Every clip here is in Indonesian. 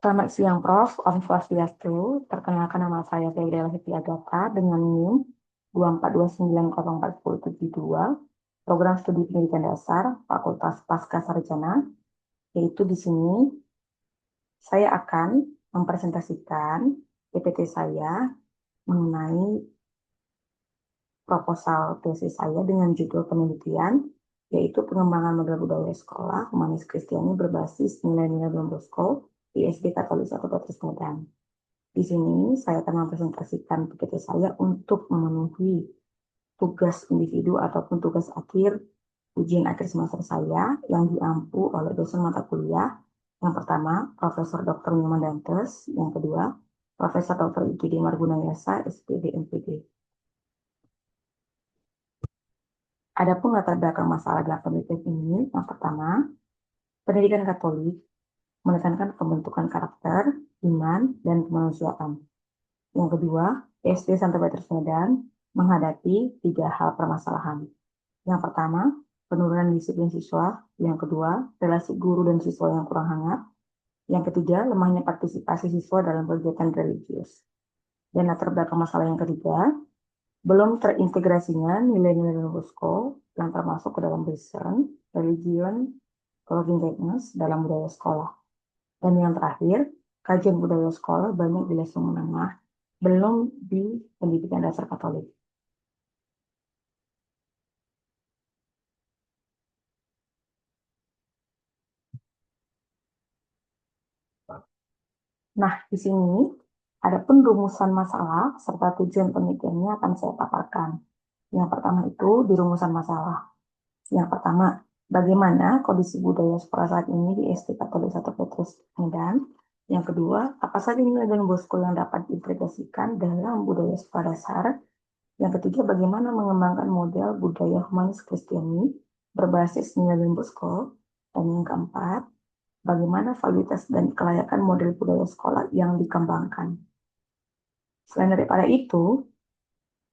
Selamat siang, Prof. Om Swastiastu. Perkenalkan nama saya Febri Siti Agatha dengan NIM 242904072, Program Studi Pendidikan Dasar, Fakultas Pascasarjana, yaitu di sini saya akan mempresentasikan PPT saya mengenai proposal tesis saya dengan judul penelitian, yaitu pengembangan model budaya sekolah humanis Kristiani berbasis nilai-nilai Don Bosco di SD Katolik 1 Petrus Medan. Di sini saya akan mempresentasikan PPT saya untuk memenuhi tugas individu ataupun tugas akhir ujian akhir semester saya yang diampu oleh dosen mata kuliah. Yang pertama, Profesor Dr. Nyoman Dantes. Yang kedua, Profesor Dr. IGD Margunayasa, SPD MPD. Adapun latar belakang masalah dalam penelitian ini, yang pertama, pendidikan Katolik menekankan pembentukan karakter, iman, dan kemanusiaan. Yang kedua, SD Santo Petrus Medan menghadapi 3 hal permasalahan. Yang pertama, penurunan disiplin siswa. Yang kedua, relasi guru dan siswa yang kurang hangat. Yang ketiga, lemahnya partisipasi siswa dalam kegiatan religius. Dan latar belakang masalah yang ketiga, belum terintegrasinya nilai-nilai Don Bosco yang termasuk ke dalam reason, religion, loving kindness dalam budaya sekolah. Dan yang terakhir, kajian budaya sekolah banyak di level menengah, belum di pendidikan dasar Katolik. Nah, di sini adapun rumusan masalah serta tujuan penelitiannya akan saya paparkan. Yang pertama itu di rumusan masalah. Yang pertama, bagaimana kondisi budaya sekolah saat ini di SD Katolik 1 Petrus Medan. Yang kedua, apa saja nilai Don Bosco yang dapat diintegrasikan dalam budaya sekolah dasar. Yang ketiga, bagaimana mengembangkan model budaya humanis Kristiani berbasis nilai Don Bosco. Dan yang keempat, bagaimana validitas dan kelayakan model budaya sekolah yang dikembangkan. Selain daripada itu,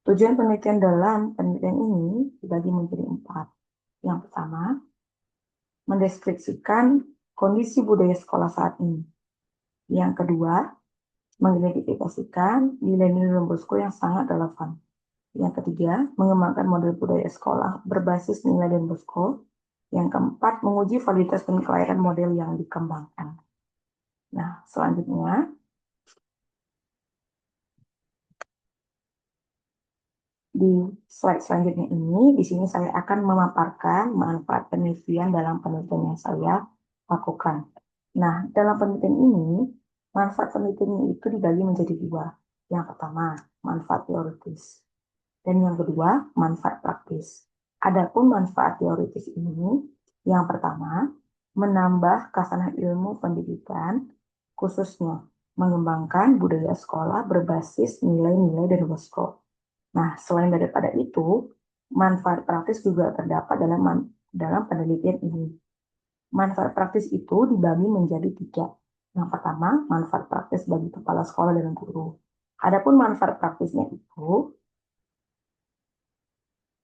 tujuan penelitian dalam penelitian ini dibagi menjadi 4. Yang pertama, mendeskripsikan kondisi budaya sekolah saat ini. Yang kedua, mengidentifikasikan nilai-nilai Don Bosco yang sangat relevan. Yang ketiga, mengembangkan model budaya sekolah berbasis nilai Don Bosco. Yang keempat, menguji validitas dan kelayakan model yang dikembangkan. Nah, selanjutnya, di slide selanjutnya ini, di sini saya akan memaparkan manfaat penelitian dalam penelitian yang saya lakukan. Nah, dalam penelitian ini, manfaat penelitian itu dibagi menjadi 2. Yang pertama, manfaat teoritis. Dan yang kedua, manfaat praktis. Adapun manfaat teoritis ini, yang pertama, menambah khasanah ilmu pendidikan, khususnya mengembangkan budaya sekolah berbasis nilai-nilai Don Bosco. Nah, selain daripada itu, manfaat praktis juga terdapat dalam penelitian ini. Manfaat praktis itu dibagi menjadi 3. Yang pertama, manfaat praktis bagi kepala sekolah dan guru. Adapun manfaat praktisnya itu,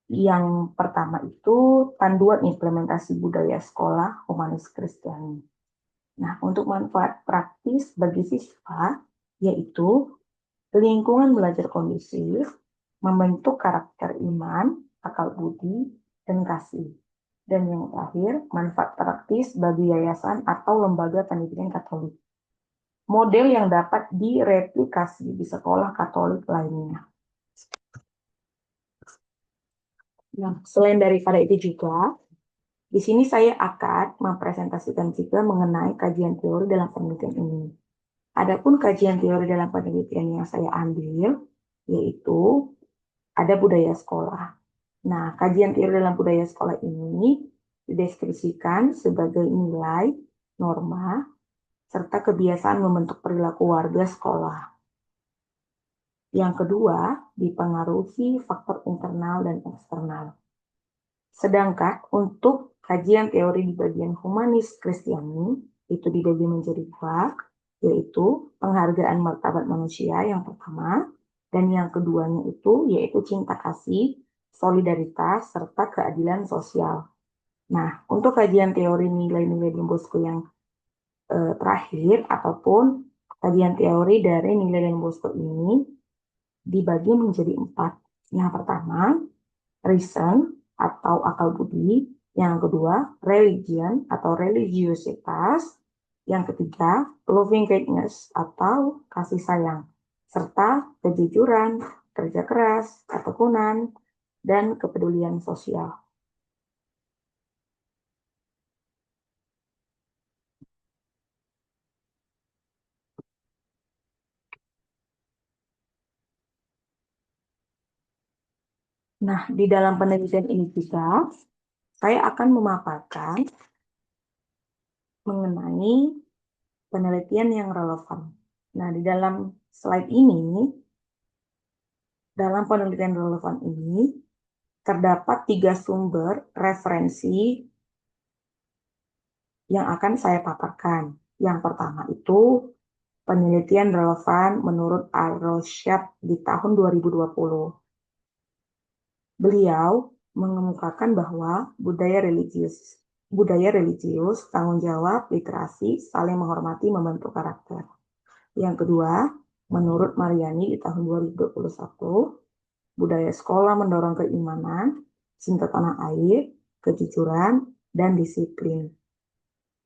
yang pertama itu panduan implementasi budaya sekolah humanis Kristiani. Nah, untuk manfaat praktis bagi siswa, yaitu lingkungan belajar kondusif, membentuk karakter iman, akal budi, dan kasih. Dan yang terakhir, manfaat praktis bagi yayasan atau lembaga pendidikan Katolik. Model yang dapat direplikasi di sekolah Katolik lainnya. Nah, selain daripada itu juga, di sini saya akan mempresentasikan juga mengenai kajian teori dalam penelitian ini. Adapun kajian teori dalam penelitian yang saya ambil, yaitu ada budaya sekolah. Nah, kajian teori dalam budaya sekolah ini dideskripsikan sebagai nilai, norma, serta kebiasaan membentuk perilaku warga sekolah. Yang kedua, dipengaruhi faktor internal dan eksternal. Sedangkan untuk kajian teori di bagian humanis Kristiani, itu dibagi menjadi 2, yaitu penghargaan martabat manusia yang pertama, dan yang keduanya itu yaitu cinta kasih, solidaritas, serta keadilan sosial. Nah, untuk kajian teori nilai-nilai Don Bosco yang terakhir ataupun kajian teori dari nilai dan Bosco ini dibagi menjadi 4. Yang pertama, reason atau akal budi. Yang kedua, religion atau religiositas. Yang ketiga, loving kindness atau kasih sayang. Serta kejujuran, kerja keras, ketekunan, dan kepedulian sosial. Nah, di dalam penelitian ini juga, saya akan memaparkan mengenai penelitian yang relevan. Nah, di dalam slide ini, dalam penelitian relevan ini, terdapat 3 sumber referensi yang akan saya paparkan. Yang pertama itu penelitian relevan menurut Al-Roshad di tahun 2020. Beliau mengemukakan bahwa budaya religius, tanggung jawab, literasi, saling menghormati membentuk karakter. Yang kedua, menurut Mariani di tahun 2021, budaya sekolah mendorong keimanan, cinta tanah air, kejujuran, dan disiplin.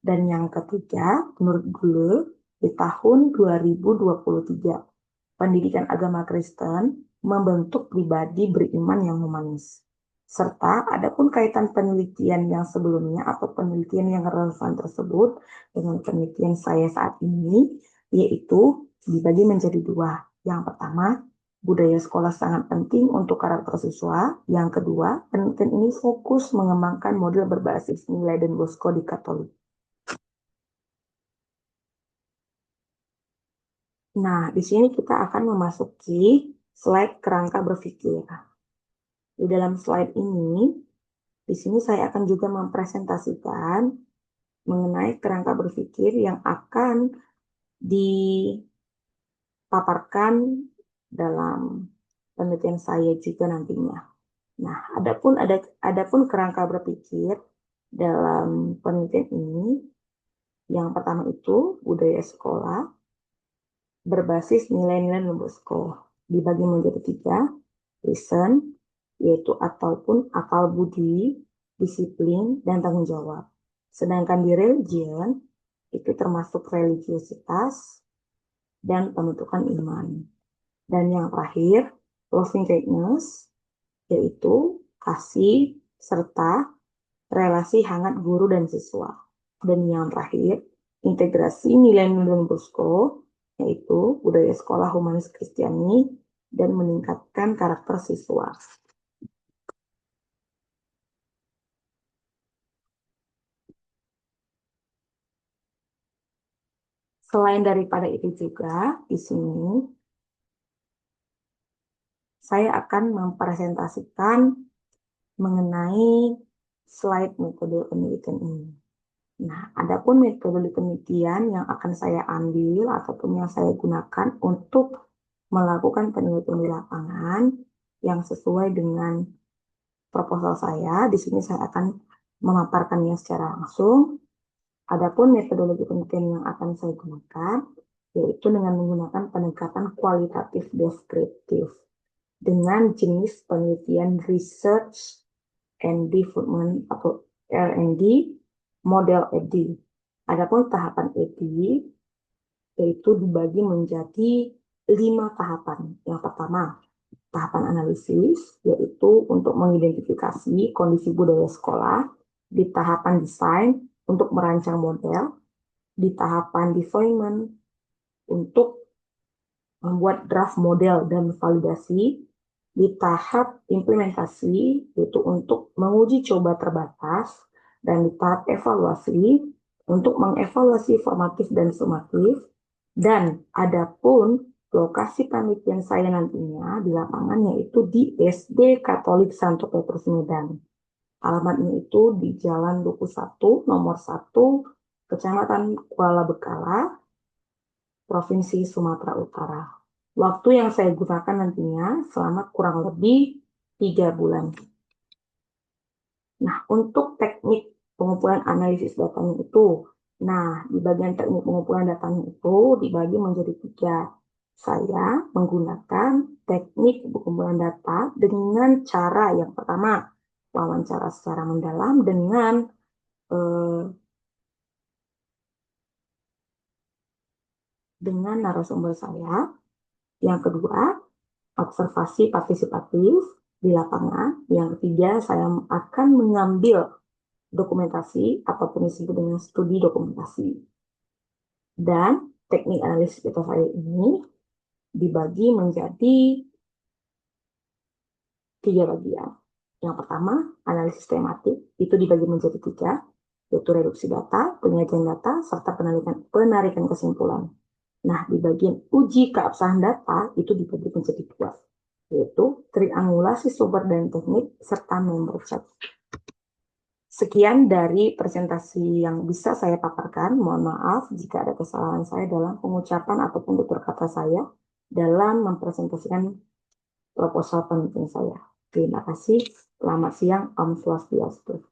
Dan yang ketiga, menurut Gule di tahun 2023, pendidikan agama Kristen membentuk pribadi beriman yang humanis. Serta adapun kaitan penelitian yang sebelumnya atau penelitian yang relevan tersebut dengan penelitian saya saat ini, yaitu dibagi menjadi 2. Yang pertama, budaya sekolah sangat penting untuk karakter siswa. Yang kedua, penelitian ini fokus mengembangkan model berbasis nilai dan Bosco di Katolik. Nah, di sini kita akan memasuki slide kerangka berpikir. Di dalam slide ini, di sini saya akan juga mempresentasikan mengenai kerangka berpikir yang akan dipaparkan dalam penelitian saya juga nantinya. Nah, adapun kerangka berpikir dalam penelitian ini, yang pertama itu budaya sekolah berbasis nilai-nilai Bosco dibagi menjadi 3, reason, yaitu ataupun akal budi, disiplin, dan tanggung jawab. Sedangkan di religion, itu termasuk religiositas dan pembentukan iman. Dan yang terakhir, loving kindness, yaitu kasih serta relasi hangat guru dan siswa. Dan yang terakhir, integrasi nilai-nilai Bosco, yaitu budaya sekolah humanis Kristiani dan meningkatkan karakter siswa. Selain daripada itu juga, di sini saya akan mempresentasikan mengenai slide metode penelitian ini. Nah, adapun metode penelitian yang akan saya ambil ataupun yang saya gunakan untuk melakukan penelitian di lapangan yang sesuai dengan proposal saya, di sini saya akan memaparkannya secara langsung. Adapun metodologi penelitian yang akan saya gunakan, yaitu dengan menggunakan pendekatan kualitatif deskriptif dengan jenis penelitian Research and Development atau R&D model ED. Adapun tahapan ED yaitu dibagi menjadi 5 tahapan. Yang pertama, tahapan analisis, yaitu untuk mengidentifikasi kondisi budaya sekolah. Di tahapan desain, untuk merancang model. Di tahapan deployment, untuk membuat draft model dan validasi. Di tahap implementasi, yaitu untuk menguji coba terbatas. Dan di tahap evaluasi, untuk mengevaluasi formatif dan sumatif. Dan adapun lokasi penelitian saya nantinya di lapangan yaitu di SD Katolik Santo Petrus Medan. Alamatnya itu di Jalan Duku 1, nomor 1, Kecamatan Kuala Bekala, Provinsi Sumatera Utara. Waktu yang saya gunakan nantinya selama kurang lebih 3 bulan. Nah, untuk teknik pengumpulan analisis datanya itu Nah, di bagian teknik pengumpulan datanya itu dibagi menjadi 3. Saya menggunakan teknik pengumpulan data dengan cara yang pertama, wawancara secara mendalam dengan narasumber saya. Yang kedua, observasi partisipatif di lapangan. Yang ketiga, saya akan mengambil dokumentasi ataupun disebut dengan studi dokumentasi. Dan teknik analisis data saya ini dibagi menjadi 3 bagian. Yang pertama, analisis tematik, itu dibagi menjadi 3, yaitu reduksi data, penyajian data, serta penarikan kesimpulan. Nah, di bagian uji keabsahan data, itu dibagi menjadi 2, yaitu triangulasi sumber dan teknik, serta member check. Sekian dari presentasi yang bisa saya paparkan. Mohon maaf jika ada kesalahan saya dalam pengucapan ataupun tutur kata saya dalam mempresentasikan proposal penelitian saya. Terima kasih. Selamat siang. Om Swastiastu.